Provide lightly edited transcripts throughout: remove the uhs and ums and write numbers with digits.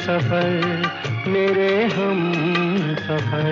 सफर मेरे हम सफर।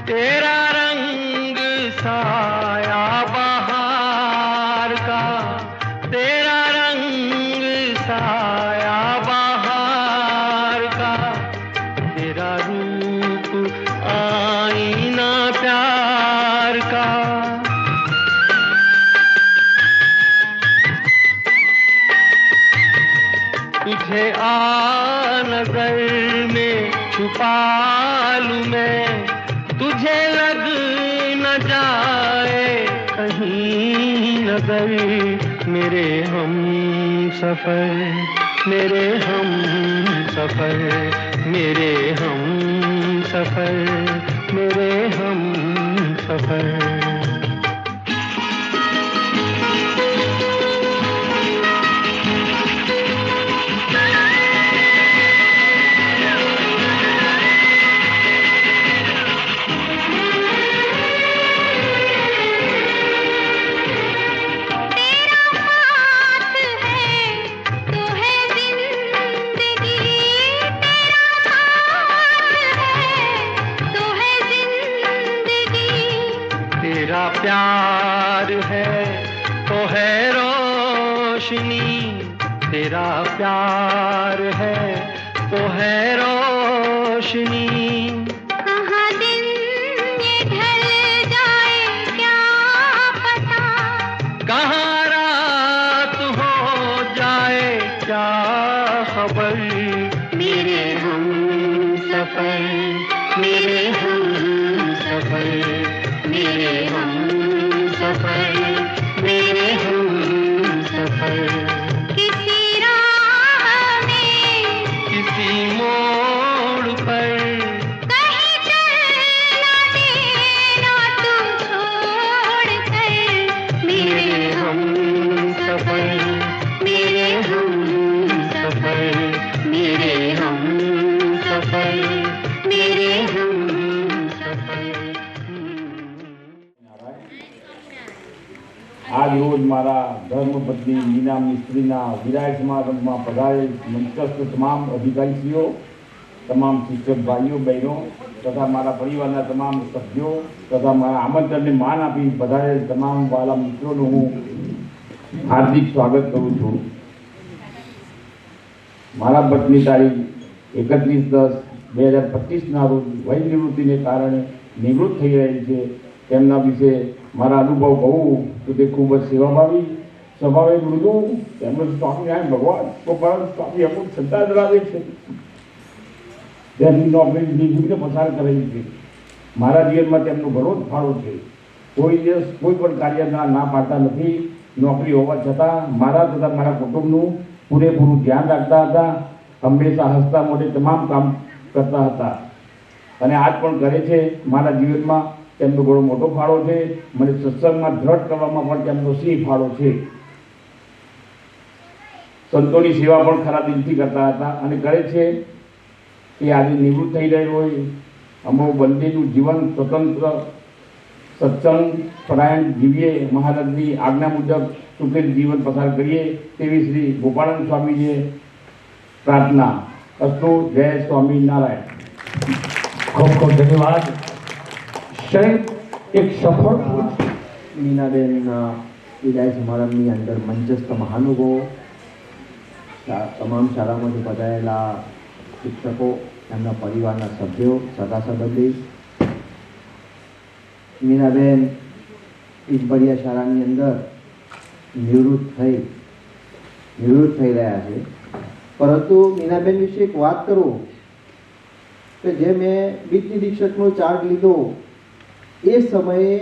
तेरा रंग साया बहार का, तेरा रंग साया बहार का, तेरा रूप आईना प्यार का। तुझे आ नजर में छुपा लूं मैं, तुझे लग न जाए कहीं नजर मेरे हम सफर मेरे हम सफर मेरे हम सफर मेरे हम सफर। तेरा प्यार है तो है रोशनी, तेरा प्यार है तो है रोशनी। कहाँ दिन ये ढल जाए क्या पता, कहाँ रात हो जाए क्या खबर। मेरे हम सफर मेरे हम सफर मेरे हम सफर मेरे हम सफर। किसी राह में किसी मोड़ पर कहीं चल ना देना तू छोड़ कर। मेरे हम सफर मेरे हम सफर मेरे हम सफर मेरे हम सफर। आज रोज मारा धर्मपत्नी मीना मिस्त्रीना विदाय समारंभમાં પધારેલ મંચસ્થ તમામ અધિકારીશ્રીઓ, તમામ શિક્ષક ભાઈઓ બહેનો તથા મારા પરિવારના તમામ સભ્યો તથા મારા આમંત્રણને માન આપી પધારેલ તમામ વાલા મિત્રોનું હું હાર્દિક સ્વાગત કરું છું। મારા પત્ની તારીખ 31/10/2025ના રોજ વય નિવૃત્તિને કારણે નિવૃત્ત થઈ રહી છે। તેમના વિશે મારા અનુભવ કહું તો તે ખૂબ જ સેવાભાવી, સ્વભાવે મૃદુ, તેમજ સ્વામિનારાયણ ભગવાન ગોપાલ સ્વામી અમુક શ્રદ્ધા ધરાવે છે। તેમની નોકરી નિર્વિઘ્ને પસાર કરેલી છે। મારા જીવનમાં તેમનો ઘણો જ ફાળો છે। કોઈ દિવસ કોઈ પણ કાર્યના ના પાડતા નથી। નોકરી હોવા છતાં મારા તથા મારા કુટુંબનું પૂરેપૂરું ધ્યાન રાખતા હતા। હંમેશા હસતા મોઢે તમામ કામ કરતા હતા અને આજ પણ કરે છે। મારા જીવનમાં તેમનો ઘણો મોટો ફાળો છે। મને સત્સંગમાં દ્રઢ કરવામાં પણ તેમનો સિંહ ફાળો છે। સંતોની સેવા પણ ખરા દિલથી કરતા હતા અને કરે છે। એ આજે નિવૃત્ત થઈ રહ્યો હોય, અમારું બંનેનું જીવન સ્વતંત્ર સત્સંગ પરાયણ જીવીએ, મહારાજની આજ્ઞા મુજબ સુખી જીવન પસાર કરીએ તેવી શ્રી ગોપાળાનંદ સ્વામીજીએ પ્રાર્થના. અસ્તુ. જય સ્વામિનારાયણ. ખૂબ ખૂબ ધન્યવાદ. એક સફળ મીનાબેનના વિદાય સમારંભની અંદર મંચસ્થ મહાનુભાવો, તમામ શાળામાંથી પધારેલા શિક્ષકો, એમના પરિવારના સભ્યો, સગા સંબંધી, મીનાબેન ઈજબડિયા શાળાની અંદર નિવૃત્ત થઈ રહ્યા છે. પરંતુ મીનાબેન વિશે એક વાત કરું કે જે મેં બીટી શિક્ષકનો ચાર્જ લીધો એ સમયે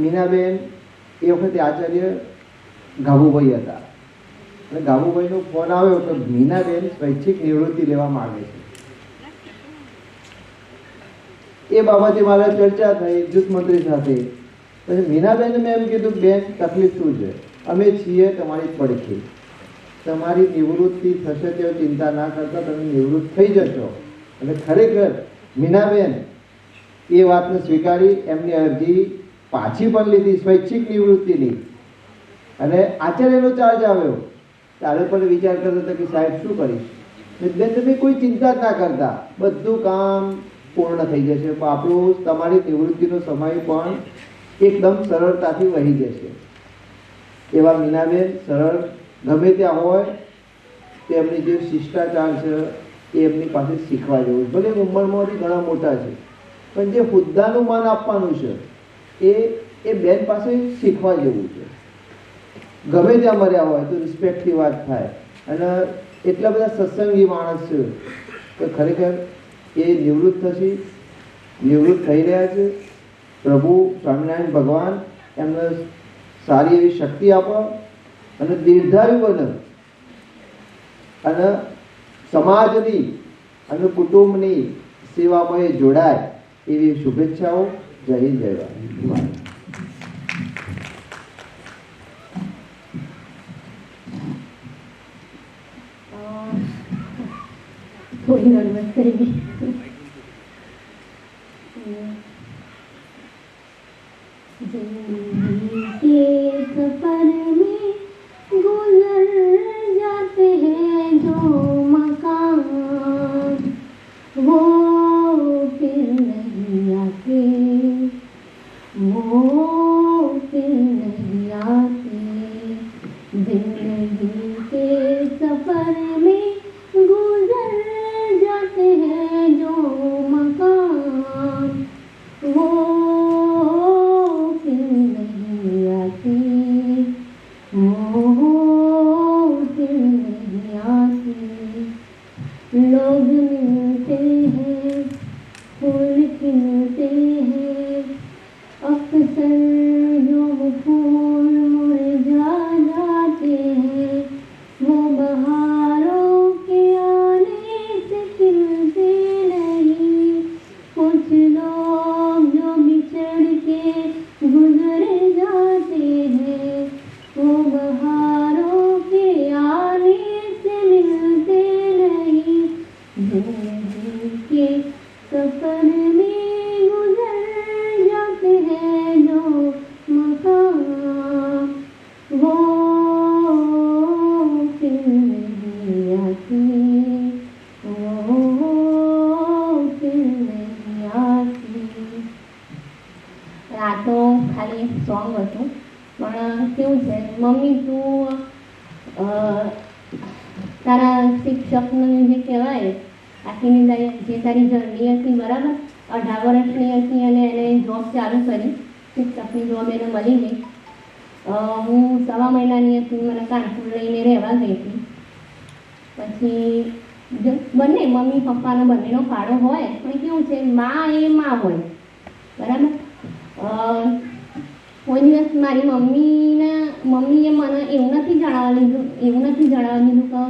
મીનાબેન એ વખતે આચાર્ય ગાભુભાઈ હતા અને ગાભુભાઈનો ફોન આવ્યો તો મીનાબેન સ્વૈચ્છિક નિવૃત્તિ લેવા માંગે છે. એ બાબતે મારા ચર્ચા થઈ જૂથ મંત્રી સાથે. પછી મીનાબેન મેં એમ કીધું, બેન તકલીફ શું છે, અમે છીએ તમારી પડખે, તમારી નિવૃત્તિ થશે તેઓ ચિંતા ના કરતા, તમે નિવૃત્ત થઈ જશો. અને ખરેખર મીનાબેન એ વાતને સ્વીકારી એમની અરજી પાછી પણ લીધી સ્વૈચ્છિક નિવૃત્તિની. અને આચાર્યનો ચાર્જ આવ્યો ત્યારે પણ વિચાર કરતો હતો કે સાહેબ શું કરીશ. બેન તમે કોઈ ચિંતા જ ના કરતા, બધું કામ પૂર્ણ થઈ જશે, આપણું તમારી નિવૃત્તિનો સમય પણ એકદમ સરળતાથી વહી જશે. એવા મીનાબેન સરળ, ગમે ત્યાં હોય તે એમની જે શિષ્ટાચાર છે એ એમની પાસે શીખવા જેવું છે. ભલે ઉંમરમાંથી ઘણા મોટા છે પણ જે હોદ્દાનું માન આપવાનું છે એ બેન પાસે શીખવા જેવું છે. ગમે ત્યાં મર્યા હોય તો રિસ્પેક્ટથી વાત થાય. અને એટલા બધા સત્સંગી માણસ છે કે ખરેખર એ નિવૃત્ત થઈ રહ્યા છે. પ્રભુ સ્વામિનારાયણ ભગવાન એમને સારી એવી શક્તિ આપે અને દીર્ઘાયુ બને અને સમાજની અને કુટુંબની સેવામાં એ જોડાય એવી શુભેચ્છાઓ. જય હિન્દ, જય ભારત. थोड़ी नर्वस करेगी. जिंदगी के सफर में गुजर जाते हैं जो मकान, वो फिर नहीं आते, वो फिर नहीं आते. जिंदगी के सफर में गुजर जाते हैं जो मकान, वो फिर नहीं आते, वो फिर नहीं आते. लोग मिलते हैं, फूल खिलते हैं, अक्सर जो फूल मुरझा जाते हैं, वो बहारों के आने से खिलते नहीं. कुछ लोग जो बिछड़ के गुजर जाते हैं, वो बहारों के आने से मिलते नहीं. जिंदगी के सफर में गुजर जाते हैं जो मकान, वो फिर नहीं आते, वो फिर नहीं आते. આ તો ખાલી એક સોંગ હતું પણ કેવું છે, મમ્મી તું તારા શિક્ષકનું જે કહેવાય આખીની જે તારી જર્ની હતી બરાબર, 18 વર્ષની હતી અને એને જોબ ચાલુ કરી, શિક્ષકની જોબ એને મળી ગઈ. હું 1.5 મહિનાની હતી, મને કાનપુર લઈને રહેવા ગઈ હતી. પછી બંને મમ્મી પપ્પાનો બંનેનો ફાળો હોય પણ કેવું છે માં એ માં હોય બરાબર. કોઈ દિવસ મારી મમ્મીએ મને એવું નથી જણાવી દીધું કે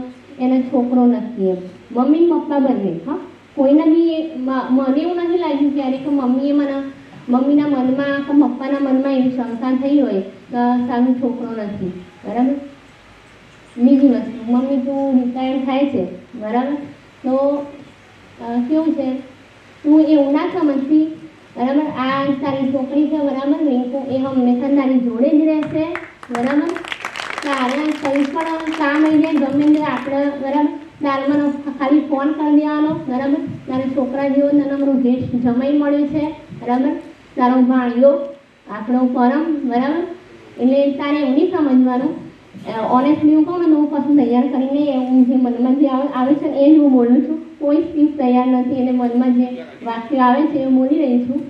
એને છોકરો નથી એમ. મમ્મી પપ્પા બંને, હા, કોઈને બી મને એવું નથી લાગ્યું ક્યારે કે મમ્મીના મનમાં કે પપ્પાના મનમાં એવી શંકા થઈ હોય કે સારું છોકરો નથી બરાબર. બીજી વસ્તુ, મમ્મી તું રિટાયર્ડ થાય છે બરાબર, તો કેવું છે, તું એવું ના સમજતી, બરાબર? આ તારી છોકરી છે, બરાબર? રિંકુ એ હંમેશા તારી જોડે જ રહેશે, બરાબર? તારે કંઈ પણ કામ આવી જાય ગમે તે આપણે, બરાબર? તારે મને ખાલી ફોન કરી દેવાનો, બરાબર? તારે છોકરા જેવો નાનો ભેસ જમાઈ મળ્યો છે, બરાબર? તારો ભાણિયો આપણો પરમ, બરાબર? એટલે તારે એવું નહીં સમજવાનું. ઓનેસ્ટલી હું કહું ને, હું કશું તૈયાર કરીને એવું જે મનમાં જે આવે છે એ જ હું બોલું છું. કોઈ સ્પીચ તૈયાર નથી, એટલે મનમાં જે વાક્ય આવે છે એ બોલી રહી છું.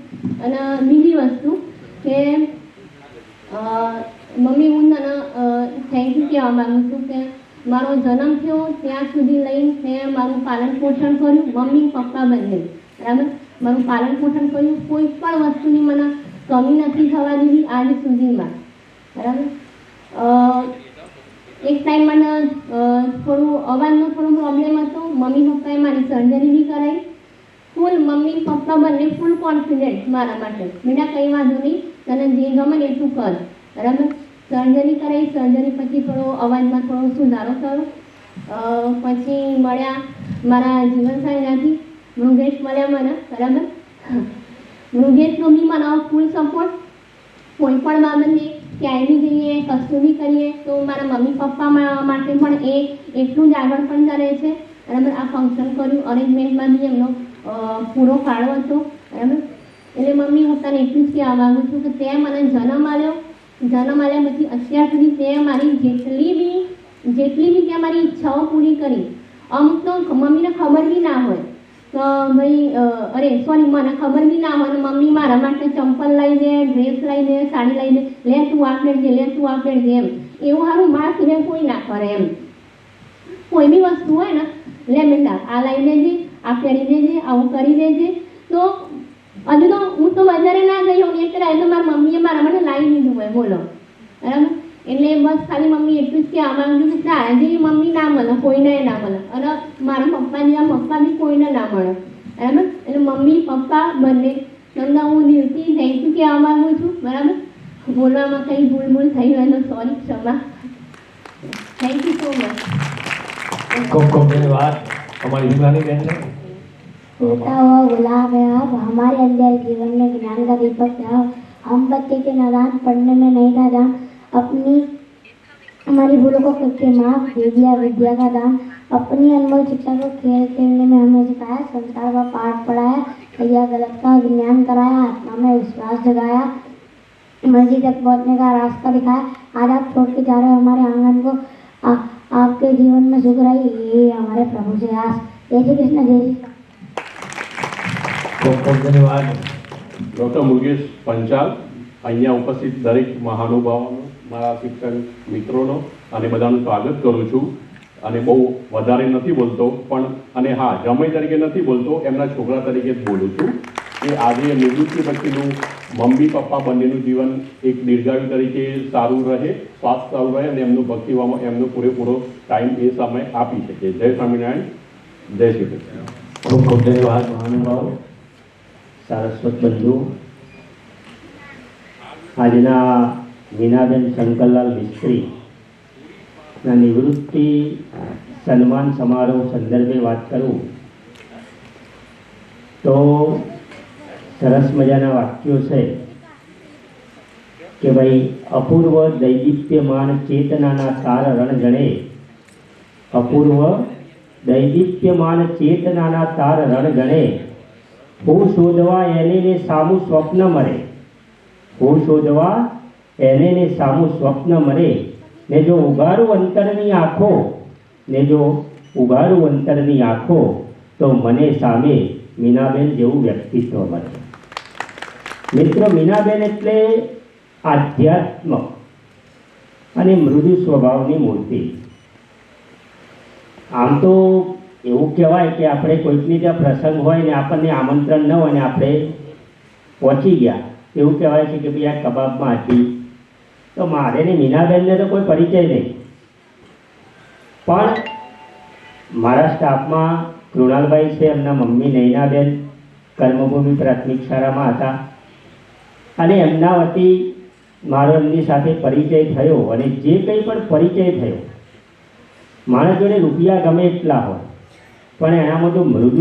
અને બીજી વસ્તુ કે મમ્મી, હું તને થેન્ક યુ કહેવા માગું છું કે મારો જન્મ થયો ત્યાં સુધી લઈને મેં મારું પાલન પોષણ કર્યું, મમ્મી પપ્પા બંને, બરાબર? મારું પાલન પોષણ કર્યું, કોઈ પણ વસ્તુની મને કમી નથી થવા દીધી આજ સુધીમાં, બરાબર? એક ટાઈમ મને થોડું અવાજનો થોડો પ્રોબ્લેમ હતો. મમ્મી પપ્પાએ મારી સર્જરી બી કરાવી. ફૂલ મમ્મી પપ્પા બંને ફૂલ કોન્ફિડન્ટ મારા માટે, બેટા કંઈ વાંધો નહીં, તને જે ગમે ને એટલું કર, બરાબર? સર્જરી કરાવી. સર્જરી પછી થોડો અવાજમાં થોડો સુધારો થયો. પછી મળ્યા મારા જીવનસાથીમાંથી મૃગેશ મળ્યા મને, બરાબર? મૃગેશનો બી મને ફૂલ સપોર્ટ. કોઈ પણ બાબતને ક્યાંય બી જઈએ, કશું બી કરીએ તો મારા મમ્મી પપ્પા માટે પણ એ એટલું જ આગળ પણ કરે છે, બરાબર? આ ફંક્શન કર્યું, અરેન્જમેન્ટમાં બી એમનો પૂરો ફાળો હતો, બરાબર? એટલે મમ્મી, હું તને એટલું જ કહેવા માગું છું કે તે મને જન્મ આપ્યો. જન્મ આવ્યા પછી અત્યાર સુધી તે મારી જેટલી બી ત્યાં મારી ઈચ્છાઓ પૂરી કરી. અમુક તો મમ્મીને ખબર બી ના હોય તો ભાઈ મને ખબર બી ના હોય, મમ્મી મારા માટે ચંપલ લઈ દે, ડ્રેસ લઈ દે, સાડી લઈ દે, લે તું આ પહેરજે, લે તું આ પહેરજે, એમ. એવું સારું મારા સિવાય કોઈ ના કરે એમ. કોઈ બી વસ્તુ હોય ને, લે બેટા આ લઈ દેજે, આ પહેરી દેજે, આવું કરી દેજે. તો હજુ તો હું તો બજારે ના ગઈ હોઉં એટલે તો મારી મમ્મીએ મારા માટે લાવી દીધું હોય, બોલો, બરાબર? એટલે બસ ખાલી મમ્મી એટલું જ કહેવા માંગુ છું કે તારા જેવી મમ્મી ના મળે, કોઈને ના મળે, અને મારા પપ્પા જેવા પપ્પા બી કોઈને ના મળે, બરાબર? એટલે મમ્મી પપ્પા બંને તમને હું દિલથી થેન્ક યુ કહેવા માંગુ છું, બરાબર? બોલવામાં કંઈ ભૂલ થઈ હોય તો સોરી, ક્ષમા. Thank you so much. ખૂબ ખૂબ ધન્યવાદ हमारी हिमानी बहन ने। टूटा हुआ गुलाब है आप, हमारे अंदर जीवन में ज्ञान का दीपक है आप। हम बच्चे के नादान, पढ़ने में नहीं था जान, अपनी हमारी भूलों को करके माफ दे दिया विद्या का दान। अपनी अनमोल शिक्षा को खेल खेलने में हमें सिखाया, संस्कार का पाठ पढ़ाया, सही गलत का ज्ञान कराया, आत्मा में विश्वास जगाया, मंजिल तक पहुँचने का रास्ता दिखाया। आज आप छोड़ के जा रहे हो हमारे आंगन को, आपके जीवन में सुख रही, ये हमारे प्रभु से आस। जय श्री कृष्ण, जय श्री। ખૂબ ખૂબ ધન્યવાદ. ડૉક્ટર મુકેશ પંચાલ, અહીંયા ઉપસ્થિત દરેક મહાનુભાવોનો, મારા શિક્ષક મિત્રોનો અને બધાનું સ્વાગત કરું છું. અને બહુ વધારે નથી બોલતો, પણ અને હા, જમાઈ તરીકે નથી બોલતો, એમના છોકરા તરીકે જ બોલું છું કે આજે નિવૃત્તિ પછીનું મમ્મી પપ્પા બંનેનું જીવન એક દીર્ઘાયુ તરીકે સારું રહે, સ્વાસ્થ્ય સારું રહે અને એમનું ભક્તિવામાં એમનો પૂરેપૂરો ટાઈમ એ સમય આપી શકે. જય સ્વામિનારાયણ, જય શ્રી કૃષ્ણ. ખૂબ ખૂબ ધન્યવાદ. મહાનુભાવ, સારસ્વત બંધુ, આજના મીનાબેન શંકરલાલ મિસ્ત્રીના નિવૃત્તિ સન્માન સમારોહ સંદર્ભે વાત કરું તો સરસ મજાના વાક્યો છે કે ભાઈ, અપૂર્વ દૈદીપ્યમાન ચેતનાના તાર રણજણે, અપૂર્વ દૈદીપ્યમાન ચેતનાના તાર રણજણે, હું શોધવા એને ને સામું સ્વપ્ન મરે, હું શોધવા એને ને સામું સ્વપ્ન મરે, ને જો ઉગારું અંતરની આંખો, ને જો ઉગારું અંતરની આંખો, તો મને સામે મીનાબેન જેવું વ્યક્તિત્વ મળે. મિત્રો, મીનાબેન એટલે આધ્યાત્મ અને મૃદુ સ્વભાવની મૂર્તિ. આમ તો એવું કહેવાય કે આપણે કોઈકની ત્યાં પ્રસંગ હોય ને આપણને આમંત્રણ ન હોય ને આપણે પહોંચી ગયા, એવું કહેવાય છે કે ભાઈ આ કબાબમાં હતી. તો મારે ને મીનાબેનને તો કોઈ પરિચય નહીં, પણ મારા સ્ટાફમાં કૃણાલભાઈ છે, એમના મમ્મી નૈનાબેન કર્મભૂમિ પ્રાથમિક શાળામાં હતા અને એમના વતી મારો એમની સાથે પરિચય થયો. અને જે કંઈ પણ પરિચય થયો, મારા જોડે રૂપિયા ગમે એટલા હોય પણ એનામાં તો મૃદુ